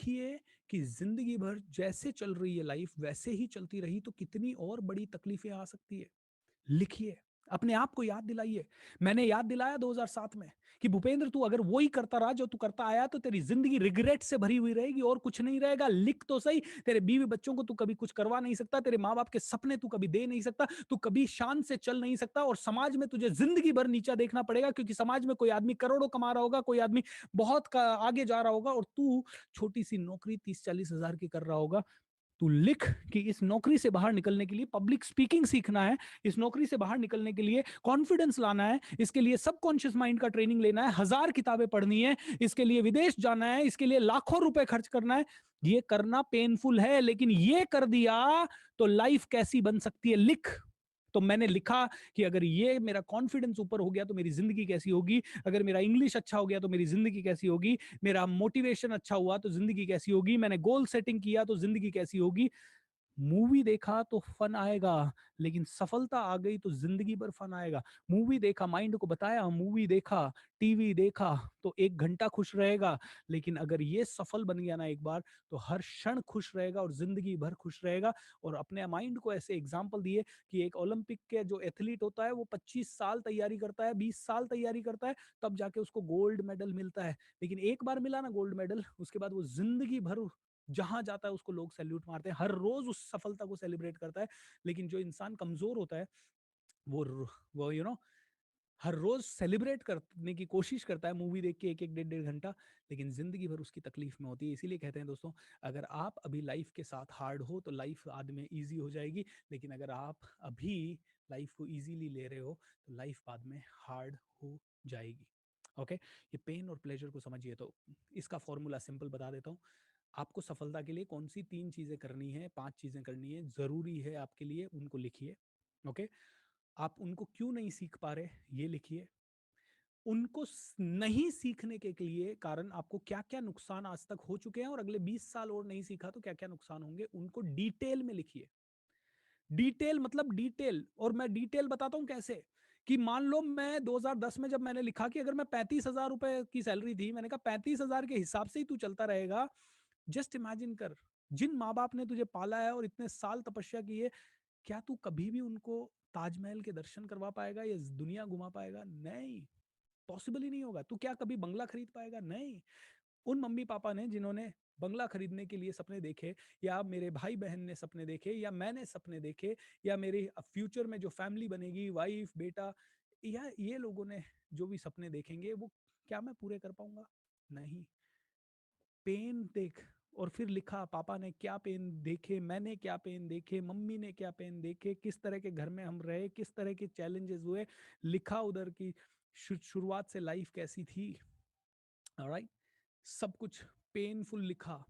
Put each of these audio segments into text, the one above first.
लिखिए कि जिंदगी भर जैसे चल रही है लाइफ वैसे ही चलती रही तो कितनी और बड़ी तकलीफें आ सकती है। लिखिए, अपने आप को याद दिलाइए। मैंने याद दिलाया 2007 में कि भूपेंद्र तू अगर वही करता रहा जो तू करता आया तो तेरी जिंदगी रिग्रेट से भरी हुई रहेगी और कुछ नहीं रहेगा। लिख तो सही, तेरे बीवी बच्चों को तू कभी कुछ करवा नहीं सकता, तेरे माँ बाप के सपने तू कभी दे नहीं सकता, तू कभी शान से चल नहीं सकता और समाज में तुझे जिंदगी भर नीचा देखना पड़ेगा क्योंकि समाज में कोई आदमी करोड़ों कमा रहा होगा, कोई आदमी आगे जा रहा होगा और तू छोटी सी नौकरी 30-40 हजार की कर रहा होगा। तू लिख कि इस नौकरी से बाहर निकलने के लिए पब्लिक स्पीकिंग सीखना है, इस नौकरी से बाहर निकलने के लिए कॉन्फिडेंस लाना है, इसके लिए सबकॉन्शियस माइंड का ट्रेनिंग लेना है, 1000 किताबें पढ़नी है, इसके लिए विदेश जाना है, इसके लिए लाखों रुपए खर्च करना है। ये करना पेनफुल है लेकिन ये कर दिया तो लाइफ कैसी बन सकती है। लिख। तो मैंने लिखा कि अगर ये मेरा कॉन्फिडेंस ऊपर हो गया तो मेरी जिंदगी कैसी होगी, अगर मेरा इंग्लिश अच्छा हो गया तो मेरी जिंदगी कैसी होगी, मेरा मोटिवेशन अच्छा हुआ तो जिंदगी कैसी होगी, मैंने गोल सेटिंग किया तो जिंदगी कैसी होगी। मूवी देखा तो फन आएगा लेकिन सफलता आ गई तो जिंदगी भर फन आएगा। मूवी देखा, माइंड को बताया मूवी देखा, टीवी देखा तो 1 घंटा खुश रहेगा, लेकिन अगर ये सफल बन गया ना एक बार तो हर क्षण खुश रहेगा और जिंदगी भर खुश रहेगा। और अपने माइंड को ऐसे एग्जाम्पल दिए कि एक ओलंपिक के जो एथलीट होता है वो 25 साल तैयारी करता है, 20 साल तैयारी करता है, तब जाके उसको गोल्ड मेडल मिलता है। लेकिन एक बार मिला ना गोल्ड मेडल, उसके बाद वो जिंदगी भर जहां जाता है उसको लोग सैल्यूट मारते हैं, हर रोज उस सफलता को सेलिब्रेट करता है। लेकिन जो इंसान कमजोर होता है वो वो हर रोज सेलिब्रेट करने की कोशिश करता है मूवी देख के 1-1 1.5 घंटा, लेकिन जिंदगी भर उसकी तकलीफ में होती है। इसीलिए कहते हैं दोस्तों, अगर आप अभी लाइफ के साथ हार्ड हो तो लाइफ बाद में ईजी हो जाएगी, लेकिन अगर आप अभी लाइफ को इजीली ले रहे हो तो लाइफ बाद में हार्ड हो जाएगी। ओके, ये पेन और प्लेजर को समझिए। तो इसका फॉर्मूला सिंपल बता देता हूँ। आपको सफलता के लिए कौन सी 3 चीजें करनी है, 5 चीजें करनी है, जरूरी है आपके लिए, उनको लिखिए। ओके, आप उनको क्यों नहीं सीख पा रहे ये लिखिए। उनको नहीं सीखने के लिए कारण आपको क्या क्या नुकसान आज तक हो चुके हैं और अगले 20 साल और नहीं सीखा तो क्या क्या नुकसान होंगे, उनको डिटेल में लिखिए। डिटेल मतलब डिटेल, और मैं डिटेल बताता हूं कैसे। कि मान लो मैं 2010 में जब मैंने लिखा कि अगर मैं 35,000 रुपए की सैलरी थी, मैंने कहा 35,000 के हिसाब से ही तू चलता रहेगा। जस्ट इमेजिन कर, जिन माँ बाप ने तुझे पाला है और इतने साल तपस्या की है, क्या तू कभी भी उनको ताजमहल के दर्शन करवा पाएगा या दुनिया घुमा पाएगा? नहीं, पॉसिबल ही नहीं होगा। तू क्या कभी बंगला खरीद पाएगा? नहीं। उन मम्मी पापा ने जिन्होंने बंगला खरीदने के लिए सपने देखे, या मेरे भाई बहन ने सपने देखे, या मैंने सपने देखे, या मेरे फ्यूचर में जो फैमिली बनेगी, वाइफ बेटा, या ये लोगों ने जो भी सपने देखेंगे वो क्या मैं पूरे कर पाऊंगा? नहीं। पेन देख। और फिर लिखा, पापा ने क्या पेन देखे, मैंने क्या पेन देखे, मम्मी ने क्या पेन देखे, किस तरह के घर में हम रहे, किस तरह के चैलेंजेस हुए, लिखा उधर की शुरुआत से लाइफ कैसी थी। ऑलराइट, सब कुछ पेनफुल लिखा।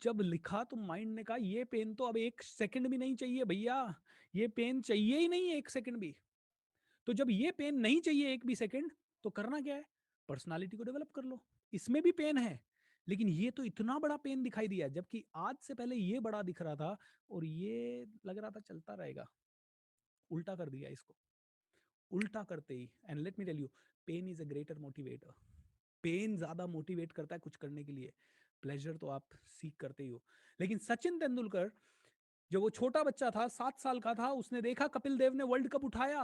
जब लिखा तो माइंड ने कहा ये पेन तो अब 1 सेकंड भी नहीं चाहिए भैया, ये पेन चाहिए ही नहीं 1 सेकंड भी। तो जब ये पेन नहीं चाहिए एक भी सेकंड, तो करना क्या है? पर्सनालिटी को डेवलप कर लो। इसमें भी पेन है, लेकिन ये तो इतना बड़ा पेन दिखाई दिया, जबकि आज से पहले ये बड़ा दिख रहा था और ये लग रहा था चलता रहेगा। उल्टा कर दिया इसको। उल्टा करते ही, and let me tell you, pain is a greater motivator. Pain ज्यादा मोटिवेट करता है कुछ करने के लिए। प्लेजर तो आप सीख करते ही हो। लेकिन सचिन तेंदुलकर, जो वो छोटा बच्चा था, 7 साल का था, उसने देखा कपिल देव ने वर्ल्ड कप उठाया,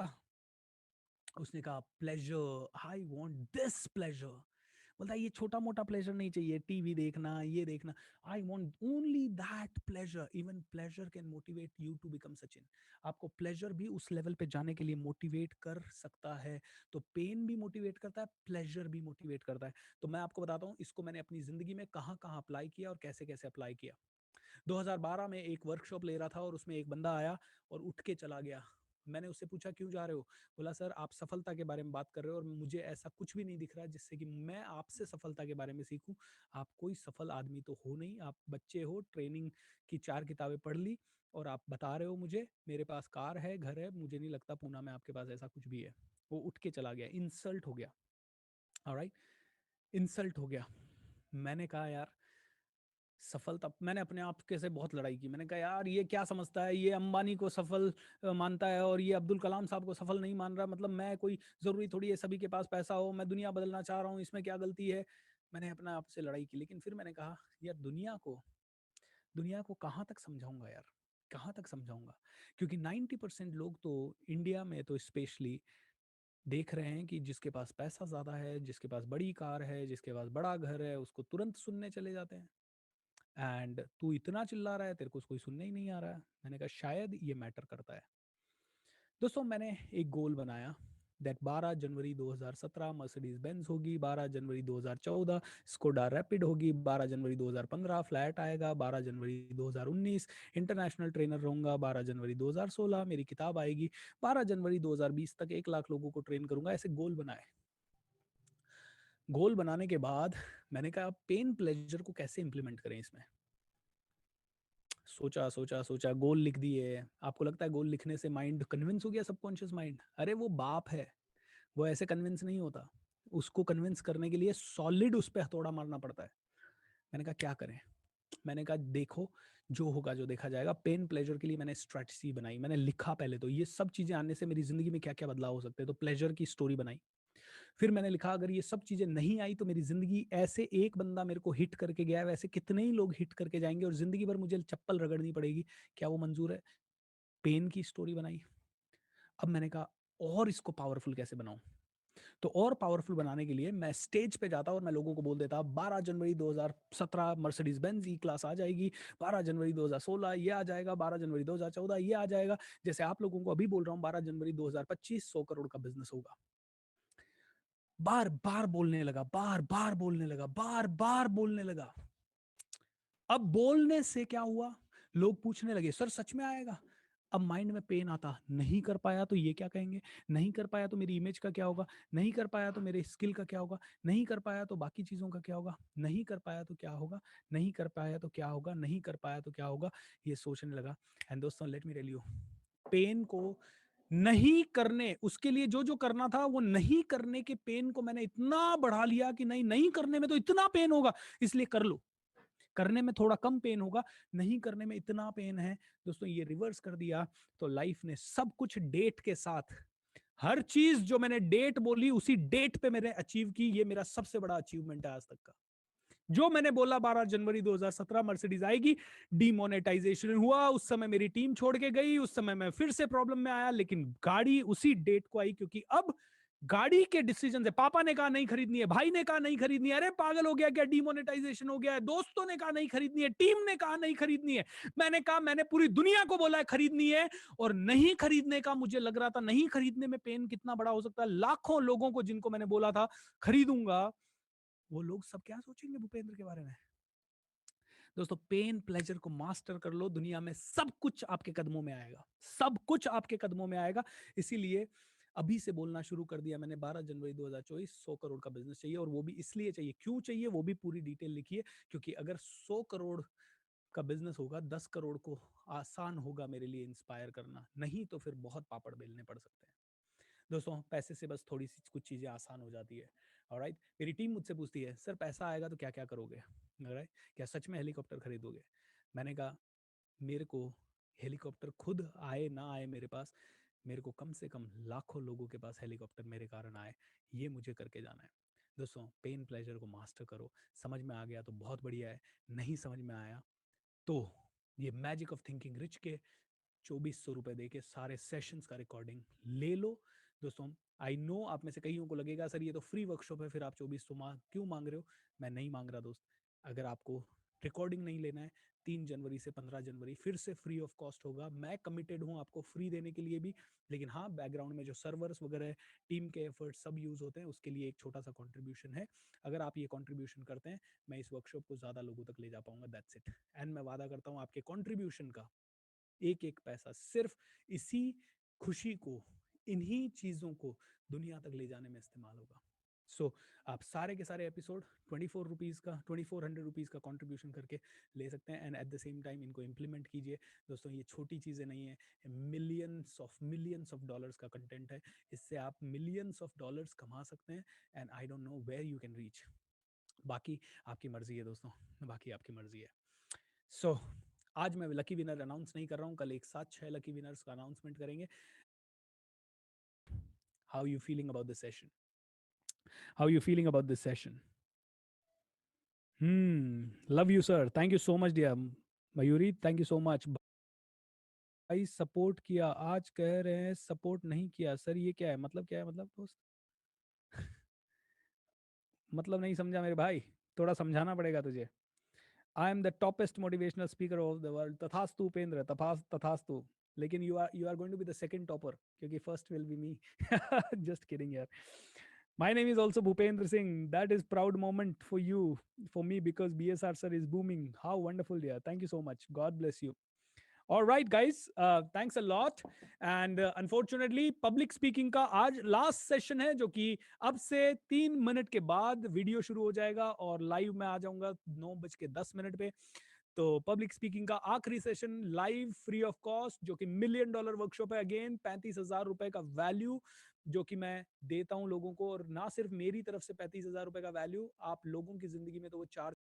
उसने कहा pleasure, I want this pleasure. बोलता है ये छोटा मोटा प्लेजर नहीं चाहिए, टीवी देखना, ये देखना, I want only that pleasure. Even pleasure can motivate you to become Sachin. आपको प्लेजर भी उस लेवल पे जाने के लिए मोटिवेट कर सकता है। तो पेन भी मोटिवेट करता है, प्लेजर भी मोटिवेट करता है। तो मैं आपको बताता हूँ इसको मैंने अपनी जिंदगी में कहाँ कहाँ अप्लाई किया और कैसे कैसे अप्लाई किया। 2012 में एक वर्कशॉप ले रहा था और उसमें एक बंदा आया और उठ के चला गया। मैंने उससे पूछा क्यों जा रहे हो? बोला सर आप सफलता के बारे में बात कर रहे हो और मुझे ऐसा कुछ भी नहीं दिख रहा जिससे कि मैं आपसे सफलता के बारे में सीखूं। आप कोई सफल आदमी तो हो नहीं, आप बच्चे हो, ट्रेनिंग की 4 किताबें पढ़ ली और आप बता रहे हो मुझे मेरे पास कार है, घर है, मुझे नहीं लगता पूना में आपके पास ऐसा कुछ भी है। वो उठ के चला गया, इंसल्ट हो गया। ऑलराइट, इंसल्ट हो गया। मैंने कहा यार सफलता, मैंने अपने आप के से बहुत लड़ाई की। मैंने कहा यार ये क्या समझता है, ये अंबानी को सफल मानता है और ये अब्दुल कलाम साहब को सफल नहीं मान रहा। मतलब मैं कोई जरूरी थोड़ी है सभी के पास पैसा हो, मैं दुनिया बदलना चाह रहा हूँ, इसमें क्या गलती है? मैंने अपने आप से लड़ाई की, लेकिन फिर मैंने कहा यार दुनिया को कहाँ तक समझाऊंगा यार, कहाँ तक समझाऊंगा? क्योंकि 90% लोग तो इंडिया में तो स्पेशली देख रहे हैं कि जिसके पास पैसा ज़्यादा है, जिसके पास बड़ी कार है, जिसके पास बड़ा घर है, उसको तुरंत सुनने चले जाते हैं। एंड तू इतना चिल्ला रहा है, तेरे को कोई सुनने ही नहीं आ रहा है। मैंने कहा शायद ये मैटर करता है। दोस्तों मैंने एक गोल बनाया दैट 12 जनवरी 2017 मर्सिडीज बेंज होगी, 12 जनवरी 2014 स्कोडा रैपिड होगी, 12 जनवरी 2015 फ्लैट आएगा, 12 जनवरी 2019 इंटरनेशनल ट्रेनर रहूंगा, 12 जनवरी 2016 मेरी किताब आएगी, 12 जनवरी 2020 तक 1 लाख लोगों को ट्रेन करूंगा। ऐसे गोल बनाए। गोल बनाने के बाद मैंने कहा पेन प्लेजर को कैसे इंप्लीमेंट करें इसमें। सोचा सोचा सोचा, गोल लिख दिए। आपको लगता है गोल लिखने से माइंड कन्विंस हो गया, सबकॉन्शियस माइंड? अरे वो बाप है, वो ऐसे कन्विंस नहीं होता। उसको कन्विंस करने के लिए सॉलिड उस पर हथौड़ा मारना पड़ता है। मैंने कहा क्या करें? मैंने कहा देखो, जो होगा जो देखा जाएगा। पेन प्लेजर के लिए मैंने स्ट्रेटजी बनाई। मैंने लिखा पहले तो ये सब चीजें आने से मेरी जिंदगी में क्या क्या बदलाव हो सकते हैं, तो प्लेजर की स्टोरी बनाई। फिर मैंने लिखा अगर ये सब चीजें नहीं आई तो मेरी जिंदगी ऐसे, एक बंदा मेरे को हिट करके गया है वैसे कितने ही लोग हिट करके जाएंगे और जिंदगी भर मुझे चप्पल रगड़नी पड़ेगी, क्या वो मंजूर है? पेन की स्टोरी बनाई। अब मैंने कहा और इसको पावरफुल कैसे बनाऊं? तो और पावरफुल बनाने के लिए मैं स्टेज पे जाता और मैं लोगों को बोल देता 12 जनवरी 2017 मर्सिडीज बेंज ई क्लास आ जाएगी, 12 जनवरी 2016 ये आ जाएगा, 12 जनवरी 2014 ये आ जाएगा। जैसे आप लोगों को अभी बोल रहा हूँ 12 जनवरी 2025 100 करोड़ का बिजनेस होगा। बार बार बोलने लगा, बार बार बोलने लगा, बार बार बोलने लगा। अब बोलने से क्या हुआ, लोग पूछने लगे सर सच में आएगा? अब माइंड में पेन आता, नहीं कर पाया तो ये क्या कहेंगे, नहीं कर पाया तो मेरी इमेज का क्या होगा, नहीं कर पाया तो मेरे स्किल का क्या होगा, नहीं कर पाया तो बाकी चीजों का क्या होगा, नहीं कर पाया तो क्या होगा, नहीं कर पाया तो क्या होगा, नहीं कर पाया तो क्या होगा, ये सोचने लगा। एंड दोस्तों let me tell you, pain को नहीं करने, उसके लिए जो जो करना था वो नहीं करने के पेन को मैंने इतना बढ़ा लिया कि नहीं, नहीं करने में तो इतना पेन होगा, इसलिए कर लो। करने में थोड़ा कम पेन होगा, नहीं करने में इतना पेन है। दोस्तों ये रिवर्स कर दिया तो लाइफ ने सब कुछ डेट के साथ, हर चीज जो मैंने डेट बोली उसी डेट पे मैंने अचीव की। ये मेरा सबसे बड़ा अचीवमेंट है आज तक का। जो मैंने बोला 12 जनवरी 2017 मर्सिडीज आएगी, डीमोनेटाइजेशन हुआ, उस समय मेरी टीम छोड़ के गई, उस समय मैं फिर से प्रॉब्लम में आया, लेकिन गाड़ी उसी डेट को आई क्योंकि अब गाड़ी के डिसीजन से, पापा ने कहा नहीं खरीदनी है, भाई ने कहा नहीं खरीदनी है, अरे पागल हो गया क्या, डीमोनेटाइजेशन हो गया है, दोस्तों ने कहा नहीं खरीदनी है, टीम ने कहा नहीं खरीदनी है, मैंने कहा मैंने पूरी दुनिया को बोला है खरीदनी है। और नहीं खरीदने का मुझे लग रहा था, नहीं खरीदने में पेन कितना बड़ा हो सकता है। लाखों लोगों को जिनको मैंने बोला था खरीदूंगा, वो लोग सब क्या सोचेंगे भूपेंद्र के बारे में? दोस्तों पेन प्लेजर को मास्टर कर लो, दुनिया में सब कुछ आपके कदमों में आएगा, सब कुछ आपके कदमों में आएगा। इसीलिए अभी से बोलना शुरू कर दिया मैंने, 12 जनवरी 2024 100 करोड़ का बिजनेस चाहिए। और वो भी इसलिए चाहिए, क्यों चाहिए वो भी पूरी डिटेल लिखिए। क्योंकि अगर 100 करोड़ का बिजनेस होगा, 10 करोड़ को आसान होगा मेरे लिए इंस्पायर करना, नहीं तो फिर बहुत पापड़ बेलने पड़ सकते हैं। दोस्तों पैसे से बस थोड़ी सी कुछ चीज़ें आसान हो जाती है। ऑलराइट, मेरी टीम मुझसे पूछती है सर पैसा आएगा तो क्या क्या करोगे, ऑलराइट, क्या सच में हेलीकॉप्टर खरीदोगे? मैंने कहा मेरे को हेलीकॉप्टर खुद आए ना आए मेरे पास, मेरे को कम से कम लाखों लोगों के पास हेलीकॉप्टर मेरे कारण आए, ये मुझे करके जाना है। दोस्तों पेन प्लेजर को मास्टर करो। समझ में आ गया तो बहुत बढ़िया है, नहीं समझ में आया तो ये मैजिक ऑफ थिंकिंग रिच के 2400 रुपये दे के सारे सेशंस का रिकॉर्डिंग ले लो। दोस्तों आई नो आप में से कईयों को लगेगा सर ये तो फ्री वर्कशॉप है, फिर आप 2400 क्यों मांग रहे हो? मैं नहीं मांग रहा दोस्त। अगर आपको रिकॉर्डिंग नहीं लेना है, 3 जनवरी से 15 जनवरी फिर से फ्री ऑफ कॉस्ट होगा। मैं कमिटेड हूँ आपको फ्री देने के लिए भी, लेकिन हाँ बैकग्राउंड में जो सर्वर्स वगैरह टीम के एफर्ट सब यूज होते हैं उसके लिए एक छोटा सा कॉन्ट्रीब्यूशन है। अगर आप ये कॉन्ट्रीब्यूशन करते हैं मैं इस वर्कशॉप को ज़्यादा लोगों तक ले जा पाऊंगा, दैट्स इट। एंड मैं वादा करता हूँ आपके कॉन्ट्रीब्यूशन का एक एक पैसा सिर्फ इसी खुशी को, इन्हीं चीजों को दुनिया तक ले जाने में इस्तेमाल होगा। सो आप सारे के सारे एपिसोड 24 रुपीज़ का, 2400 रुपीज़ का कंट्रीब्यूशन करके ले सकते हैं and at the same time इनको इम्प्लीमेंट कीजिए। दोस्तों ये छोटी चीज़ें नहीं है, मिलियंस ऑफ डॉलर्स का कंटेंट है, इससे आप मिलियंस ऑफ डॉलर्स कमा सकते हैं and I don't know where you can reach. बाकी आपकी मर्जी है दोस्तों, बाकी आपकी मर्जी है। सो आज मैं लकी विनर अनाउंस नहीं कर रहा हूँ, कल एक साथ 6 लकी विनर्स का अनाउंसमेंट करेंगे। How you feeling about this session? How you feeling about this session? Love you sir, thank you so much dear Mayuri, thank you so much. भाई सपोर्ट किया, आज कह रहे हैं सपोर्ट नहीं किया सर, ये क्या है, मतलब क्या है, मतलब दोस्त? मतलब नहीं समझा मेरे भाई, थोड़ा समझाना पड़ेगा तुझे। I am the toppest motivational speaker of the world, तथास्तु उपेंद्र, तथास्तु। लेकिन you are going to be the second topper, क्योंकि first will be me. Just kidding यार। My name is also Bhupendra Singh. That is proud moment for you, for me, because BSR sir is booming. How wonderful, dear. Thank you so much. God bless you. All right, guys. Thanks a lot. And unfortunately, public speaking का आज last session है, जो कि अब से 3 minute के बाद video शुरू हो जाएगा और लाइव में आ जाऊंगा 9:10 पे। तो पब्लिक स्पीकिंग का आखिरी session live free of cost, जो कि $1 million वर्कशॉप है। अगेन 35,000 रुपए का वैल्यू जो कि मैं देता हूं लोगों को, और ना सिर्फ मेरी तरफ से 35,000 रुपए का वैल्यू, आप लोगों की जिंदगी में तो वो 4